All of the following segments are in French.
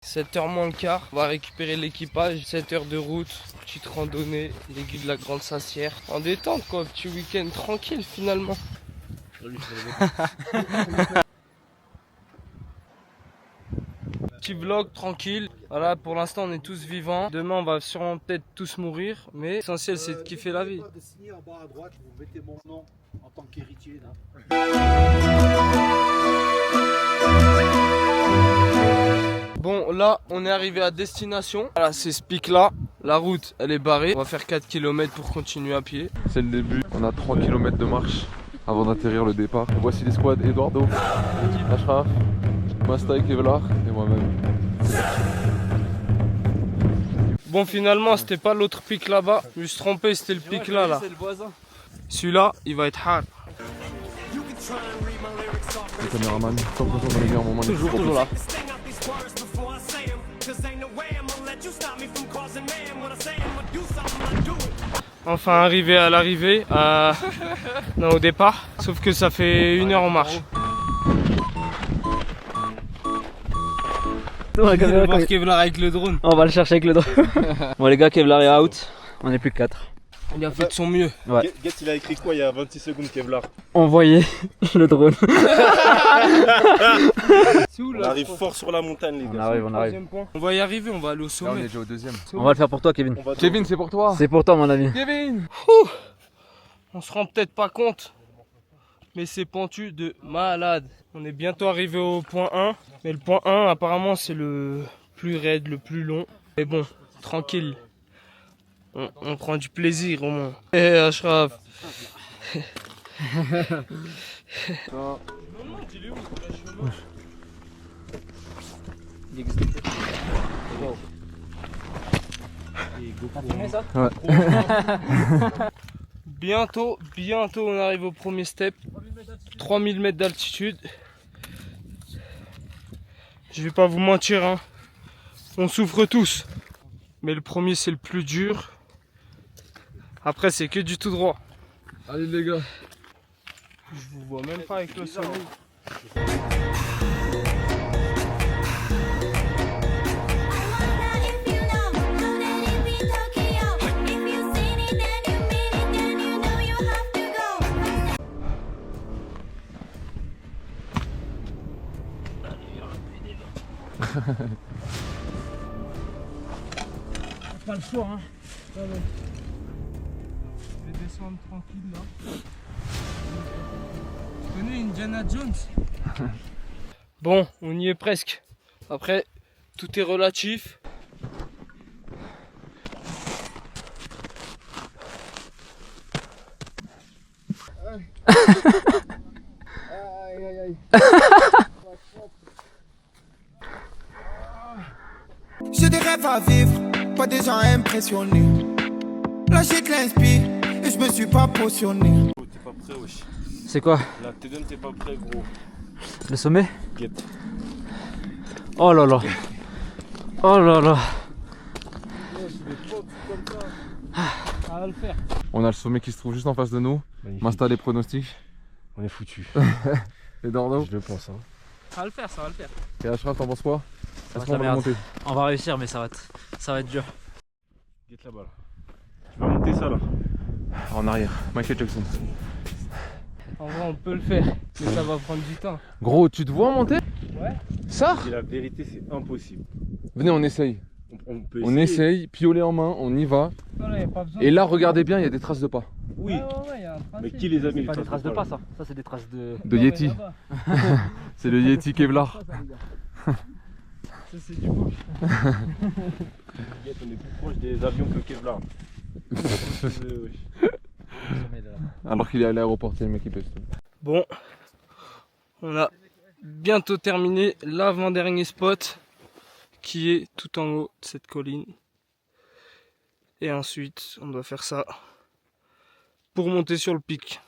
7h moins le quart, on va récupérer l'équipage, 7 heures de route, petite randonnée, l'aiguille de la Grande Sassière. En détente quoi, petit week-end tranquille finalement. Petit vlog tranquille, voilà pour l'instant on est tous vivants. Demain on va sûrement peut-être tous mourir, mais l'essentiel c'est de kiffer la vie. De signer en bas à droite, vous mettez mon nom en tant qu'héritier là. Bon là on est arrivé à destination, voilà c'est ce pic là, la route elle est barrée, on va faire 4 km pour continuer à pied. C'est le début, on a 3 km de marche avant d'atterrir le départ. Voici les squads, Eduardo, Ashraf, Masta, Kevlar et moi-même. Bon finalement c'était pas l'autre pic là-bas, je me suis trompé, c'était le pic là. Celui-là il va être hard. Le caméraman, 100% dans les meilleurs moments. Toujours là. Enfin arrivé à l'arrivée, non, au départ, sauf que ça fait 1 heure en marche. On va voir Kevlar avec le drone. On va le chercher avec le drone. Bon les gars, Kevlar est out, on est plus que 4. Il a fait de son mieux. Ouais. Get, il a écrit quoi il y a 26 secondes Kevlar? Envoyez le drone. On arrive fort sur la montagne les gars. On arrive. On va y arriver, on va aller au Là on est sommet. déjà au deuxième. On va le faire pour toi Kevin. Kevin, c'est pour toi. C'est pour toi mon ami. Kevin. On se rend peut-être pas compte, mais c'est pentu de malade. On est bientôt arrivé au point 1, mais le point 1 apparemment c'est le plus raide, le plus long. Mais bon, tranquille. On prend du plaisir au moins. Eh Ashraf. Bientôt on arrive au premier step. 3000 mètres d'altitude. Je vais pas vous mentir, hein. On souffre tous. Mais le premier c'est le plus dur. Après c'est que du tout droit. Allez les gars. Je vous vois même pas avec le soleil. Pas le choix, hein. Je vais descendre tranquille là. Tu connais Indiana Jones? Bon, on y est presque. Après, tout est relatif. J'ai des rêves à vivre, pas des gens impressionnés. La shit l'inspire et je me suis pas potionné. T'es pas prêt wesh. C'est quoi? La T2 t'es pas prêt gros. Le sommet? Get. Oh là là. Oh là là. Ça va le faire. On a le sommet qui se trouve juste en face de nous. Masta, les pronostics. On est foutu. Eduardo. Je le pense hein. Ça va le faire, ça va le faire. Et Ashraf, t'en penses quoi? Ça va Est-ce être la qu'on va merde. monter? On va réussir mais ça va être dur. Get là-bas là. Tu vas monter ça là. En arrière, Michael Jackson. En vrai, on peut le faire, mais ça va prendre du temps. Gros, tu te vois monter? Ouais. Ça? Et la vérité c'est impossible. Venez, on essaye. On peut On essaye, piolet en main, on y va. Voilà, y a pas besoin. Et là, regardez bien, il y a des traces de pas. Oui. Ouais, y a un tracé. Mais qui les a mis C'est pas des traces de pas ça. Ça c'est des traces de... De Non, mais Yeti. là-bas. C'est le Yeti Kevlar. Ça, c'est du beau. Get, on est plus proche des avions que Kevlar. Alors qu'il est à l'aéroport, c'est le mec qui pèse. Bon, on a bientôt terminé l'avant-dernier spot qui est tout en haut de cette colline. Et ensuite, on doit faire ça pour monter sur le pic.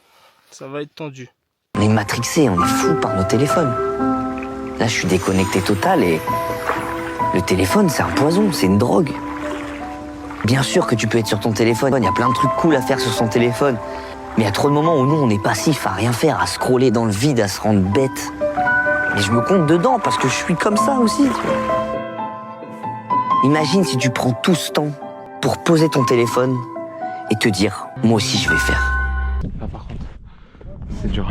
Ça va être tendu. On est matrixé, on est fou par nos téléphones. Là, je suis déconnecté total et le téléphone, c'est un poison, c'est une drogue. Bien sûr que tu peux être sur ton téléphone, il y a plein de trucs cool à faire sur son téléphone. Mais il y a trop de moments où nous, on est passif à rien faire, à scroller dans le vide, à se rendre bête. Mais je me compte dedans parce que je suis comme ça aussi. Tu vois. Imagine si tu prends tout ce temps pour poser ton téléphone et te dire, moi aussi je vais faire. Là par contre, c'est dur.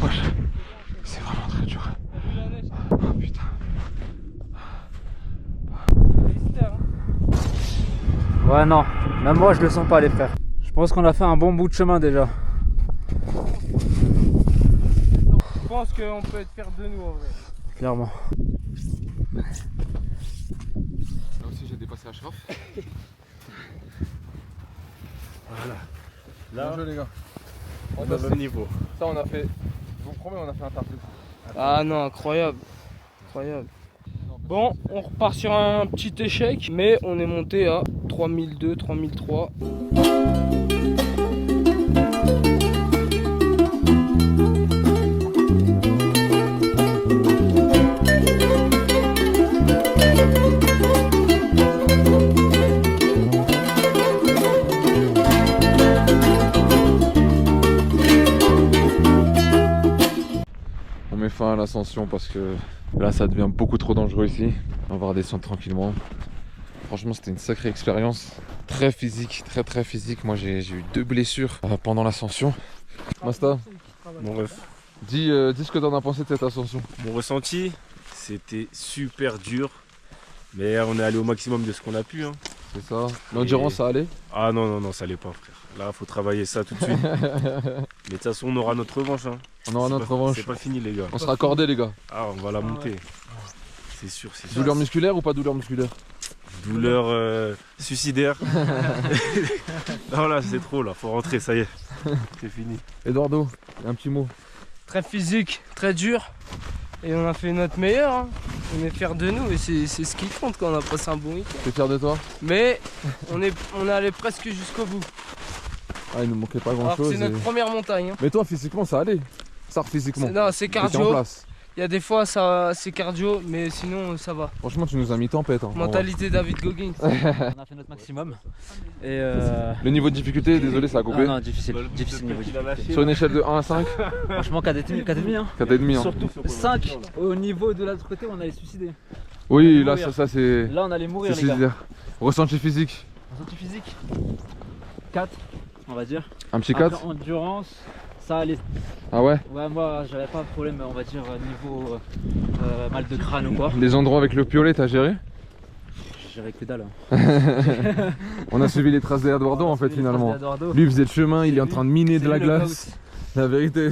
Wesh, c'est vraiment très dur. Oh putain. Ouais, non, même moi je le sens pas les frères. Je pense qu'on a fait un bon bout de chemin déjà. Je pense qu'on peut être fiers de nous en vrai. Clairement. Là aussi j'ai dépassé Ashraf. Là, Bien joué les gars. on a le même niveau. Ça on a fait, je vous promets on a fait un taf de fou. Ah non, incroyable. Incroyable. Bon, on repart sur un petit échec, mais on est monté à 3002, 3003. On met fin à l'ascension parce que là ça devient beaucoup trop dangereux ici. On va redescendre tranquillement. Franchement c'était une sacrée expérience. Très physique, très physique. Moi j'ai eu 2 blessures pendant l'ascension. Masta, dis ce que t'en as pensé de cette ascension. Mon ressenti, c'était super dur. Mais on est allé au maximum de ce qu'on a pu. Hein. C'est ça. L'endurance ça allait? Ah non, ça allait pas, frère. Là, faut travailler ça tout de suite. Mais de toute façon, on aura notre revanche. Hein. On aura notre revanche. C'est pas fini, les gars. On sera accordés les gars. Ah, on va la monter. C'est sûr, c'est sûr. Douleur musculaire ou pas douleur musculaire? Douleur suicidaire. Non, là, c'est trop, là. Faut rentrer, ça y est. C'est fini. Eduardo, un petit mot. Très physique, très dur. Et on a fait notre meilleur. Hein. On est fiers de nous et c'est ce qui compte quand on a passé un bon week-end. T'es fier de toi? Mais on est allé presque jusqu'au bout. Ah, il nous manquait pas grand Alors que chose. c'est notre première montagne. Hein. Mais toi physiquement ça allait? Ça physiquement? Non, c'est T'étais en cardio. place. Il y a des fois c'est cardio, mais sinon ça va. Franchement tu nous as mis tempête. Hein, Mentalité David Goggins. On a fait notre maximum. Et Le niveau de difficulté, désolé ça a coupé. non, difficile niveau difficulté. Sur une échelle de 1 à 5, Franchement 4,5 hein. 4,5 hein. Surtout 5 au niveau de l'autre côté on allait se suicider. Oui, on là allait mourir. ça c'est Là on allait mourir les gars. suicidaire. Ressenti physique, Ressenti physique 4 on va dire. un petit Après, 4. endurance, ça allait. Ah ouais? Ouais moi j'avais pas de problème on va dire niveau mal de crâne ou quoi. Les endroits avec le piolet t'as géré? J'avais que dalle. On a suivi les traces d'Eduardo en fait finalement. Lui il faisait le chemin, il est en train de miner de la glace. La vérité,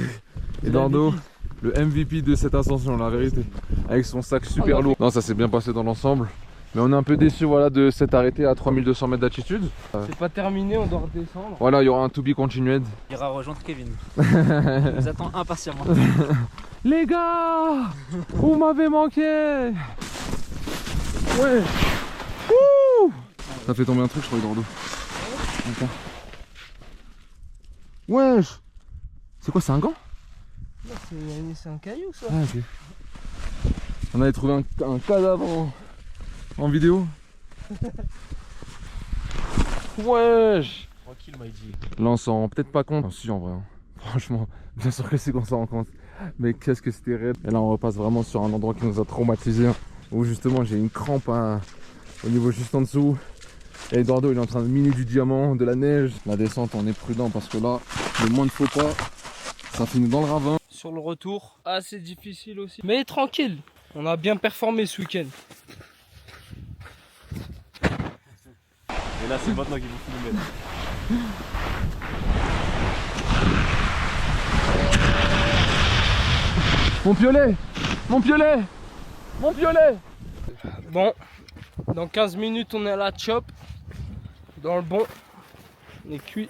Eduardo, le MVP de cette ascension, la vérité. Avec son sac super lourd. Non ça s'est bien passé dans l'ensemble. Mais on est un peu déçu voilà, de s'être arrêté à 3200 mètres d'altitude. C'est pas terminé, on doit redescendre. Voilà, il y aura un to be continued. Il ira rejoindre Kevin. Il nous attend impatiemment. Les gars, vous m'avez manqué. Ouais. Ouh. Ça fait tomber un truc je crois Eduardo. Attends. Wesh. C'est quoi, c'est un gant? C'est un caillou ça. Ah ok. On avait trouvé un cadavre en vidéo. Wesh. Tranquille, m'a dit. Là on s'en rend peut-être pas compte. Si en vrai. Hein. Franchement, bien sûr que c'est qu'on s'en rend compte. Mais qu'est-ce que c'était raide. Et là on repasse vraiment sur un endroit qui nous a traumatisé. Hein, où justement j'ai une crampe au niveau juste en dessous. Et Eduardo il est en train de miner du diamant, de la neige. La descente on est prudent parce que là, le moins de faux pas, ça finit dans le ravin. Sur le retour, assez difficile aussi. Mais tranquille, on a bien performé ce week-end. Et là, c'est maintenant qu'il faut filmer. Mon piolet! Mon piolet! Mon piolet! Bon, dans 15 minutes on est à la chop. Dans le bon, on est cuit.